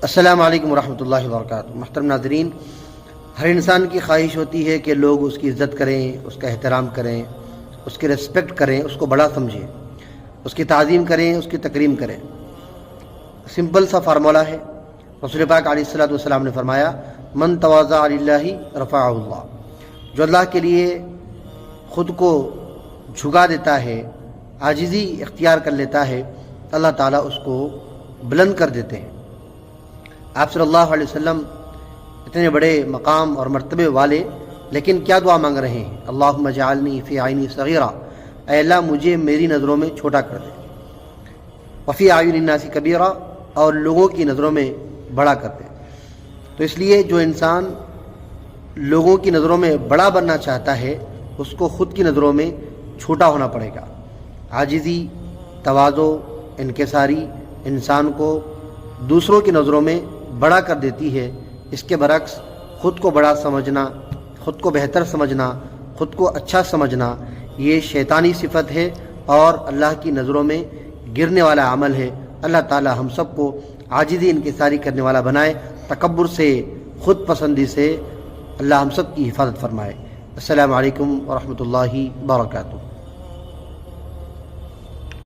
السلام علیکم ورحمۃ اللہ وبرکاتہ۔ محترم ناظرین، ہر انسان کی خواہش ہوتی ہے کہ لوگ اس کی عزت کریں، اس کا احترام کریں، اس کی ریسپیکٹ کریں، اس کو بڑا سمجھیں، اس کی تعظیم کریں، اس کی تکریم کریں۔ سمپل سا فارمولہ ہے۔ رسول پاک علیہ الصلوۃ والسلام نے فرمایا، من تواضع للہ رفعہ اللہ، جو اللہ کے لیے خود کو جھکا دیتا ہے، عاجزی اختیار کر لیتا ہے، اللہ تعالیٰ اس کو بلند کر دیتے ہیں۔ آپ صلی اللہ علیہ وسلم اتنے بڑے مقام اور مرتبے والے، لیکن کیا دعا مانگ رہے ہیں؟ اللہم اجعلنی فی عینی صغیرہ، اے اللہ مجھے میری نظروں میں چھوٹا کر دے، وفی اعین الناس کبیرہ، اور لوگوں کی نظروں میں بڑا کر دے۔ تو اس لیے جو انسان لوگوں کی نظروں میں بڑا بننا چاہتا ہے، اس کو خود کی نظروں میں چھوٹا ہونا پڑے گا۔ عاجزی، تواضع، انکساری انسان کو دوسروں کی نظروں میں بڑا کر دیتی ہے۔ اس کے برعکس خود کو بڑا سمجھنا، خود کو بہتر سمجھنا، خود کو اچھا سمجھنا، یہ شیطانی صفت ہے اور اللہ کی نظروں میں گرنے والا عمل ہے۔ اللہ تعالی ہم سب کو عاجزی انکساری کرنے والا بنائے، تکبر سے، خود پسندی سے اللہ ہم سب کی حفاظت فرمائے۔ السلام علیکم ورحمۃ اللہ وبرکاتہ۔